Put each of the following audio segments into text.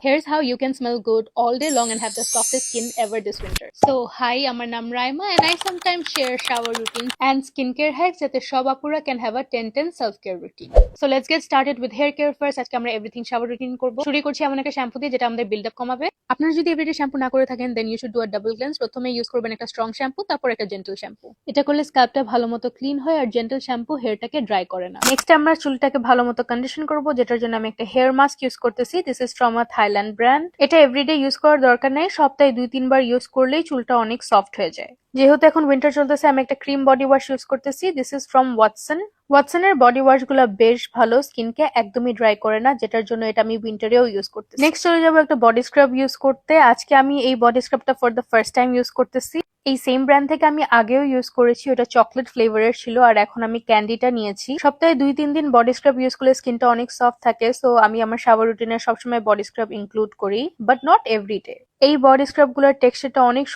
Here's how you can smell good all day long and have the softest skin ever this winter. So hi, আমার নাম Raima and I sometimes share shower routines and skincare hacks যাতে সব আপুরা can have a 10-10 self-care routine. So let's get started with hair care first. আজকে আমরা everything shower routine করব। শুরু করছি এমন একটা শ্যাম্পু দিয়ে যেটা আমাদের build up কমাবে। আপনারা যদি এভরিডে শ্যাম্পু না করে থাকেন then you should do a double cleanse. প্রথমে ইউজ করবেন একটা স্ট্রং শ্যাম্পু, তারপর একটা জেন্টল শ্যাম্পু। এটা করলে স্ক্যাল্পটা ভালোমতো ক্লিন হয় আর জেন্টল শ্যাম্পু হেয়ারটাকে ড্রাই করে না। নেক্সট আমরা চুলটাকে ভালোমতো কন্ডিশন করব, যেটার জন্য আমি একটা হেয়ার মাস্ক ইউজ করতেছি। This is from a Thailand brand. এটা এভরিডে ইউজ করার দরকার নেই, সপ্তাহে 2-3 বার ইউজ করলেই চুলটা অনেক সফট হয়ে যায়। যেহেতু এখন উইন্টার চলতেছে আমি একটা ক্রিম বডি ওয়াশ ইউজ করতেছি। দিস ইজ ফ্রম ওয়াটসনের বডি ওয়াশ গুলা বেশ ভালো, স্কিনকে একদমই ড্রাই করে না, যেটার জন্য এটা আমি উইন্টারেও ইউজ করতেছি। নেক্সট চলে যাবো একটা বডি স্ক্রাব ইউজ করতে। আজকে আমি এই বডি স্ক্রাবটা for the first time use করতেছি। এই সেম ব্র্যান্ড থেকে আমি আগেও ইউজ করেছি, ওটা চকলেট ফ্লেভারের ছিল, আর এখন আমি ক্যান্ডিটা নিয়েছি। সপ্তাহে 2-3 দিন বডি স্ক্রাব ইউজ করলে স্কিনটা অনেক সফট থাকে, সো আমি আমার শাওয়ার রুটিনে সবসময় বডি স্ক্রাব ইনক্লুড করি, বাট নট এভরিডে। এই বডি স্ক্রাব গুলোর টেক্সচারটা অনেক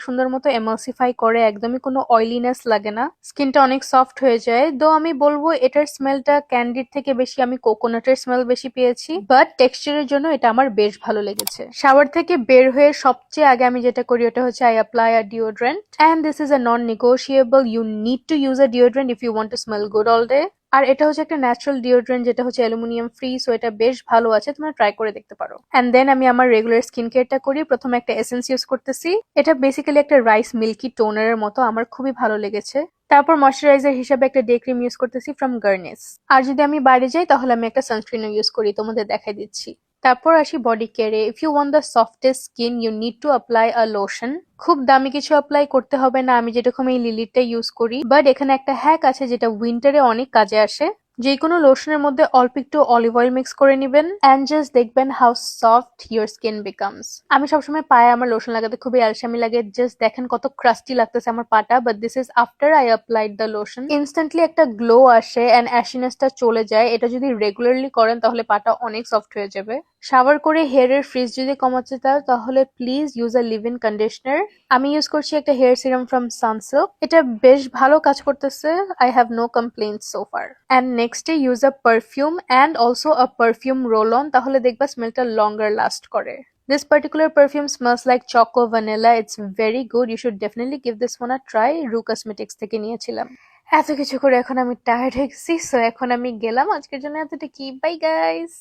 সুন্দর মতো এমালসিফাই করে, একদমই কোনো অয়েলিনেস লাগে না, স্কিনটা অনেক সফট হয়ে যায়। দো আমি বলবো এটার স্মেলটা ক্যান্ডির থেকে বেশি আমি কোকোনাটের স্মেল বেশি পেয়েছি, বাট টেক্সচারের জন্য এটা আমার বেশ ভালো লেগেছে। শাওয়ার থেকে বের হয়ে সবচেয়ে আগে আমি যেটা করি ওটা হচ্ছে I apply a deodorant, and this is a non negotiable. You need to use a deodorant if you want to smell good all day. আর এটা হচ্ছে একটা ন্যাচারাল ডিওড্রেন্ট যেটা হচ্ছে অ্যালুমিনিয়াম ফ্রি, সো এটা বেশ ভালো আছে, তোমরা ট্রাই করে দেখতে পারো। এন্ড দেন আমি আমার রেগুলার স্কিন কেয়ারটা করি। প্রথমে একটা এসেন্স ইউজ করতেছি, এটা বেসিক্যালি একটা রাইস মিল্কি টোনারের মতো, আমার খুবই ভালো লেগেছে। তারপর ময়শ্চারাইজার হিসেবে একটা ডে ক্রিম ইউজ করতেছি ফ্রম গার্নিস। আর যদি আমি বাইরে যাই তাহলে আমি একটা সানস্ক্রিনও ইউজ করি, তোমাদের দেখাই দিচ্ছি। তারপর আসি বডি কেয়ারে। If you want the softest skin you need to apply a lotion. খুব দামি কিছু অ্যাপ্লাই করতে হবে না, আমি যেরকম এই লিলিটা ইউজ করি, বাট এখানে একটা হ্যাক আছে যেটা উইন্টারে অনেক কাজে আসে। যে কোনো লোশনের মধ্যে অল্প একটু অলিভ অয়েল মিক্স করে নিবেন এন্ড জাস্ট দেখবেন how soft your skin becomes. আমি সবসময় পায়ে আমার লোশন লাগাতে খুবই আলসামি লাগে, জাস্ট দেখেন কত ক্রাস্টি লাগতেছে আমার পাটা, but this is after I applied the lotion. Instantly একটা গ্লো আসে এন্ড অ্যাশিনেসটা চলে যায়। এটা যদি রেগুলারলি করেন তাহলে পাটা অনেক সফট হয়ে যাবে। শাওয়ার করে হেয়ারের ফ্রিজ যদি কমাতে চাও তাহলে please use a live in conditioner. আমি ইউজ করছি একটা হেয়ার সিরাম ফ্রম সানসিল্ক, এটা বেশ ভালো কাজ করতেছে। I have no complaints so far. And next use a perfume and also a perfume roll on, তাহলে দেখবা স্মেলটা লঙ্গার লাস্ট করে। This particular perfume smells like choco vanilla. It's very good. You should definitely give this one a try. Rue Cosmetics থেকে নিয়েছিলাম। এত কিছু করে এখন আমি টায়ার্ড হয়ে গেছি, সো এখন আমি গেলাম। আজকের জন্য এতটুকুই। Bye guys.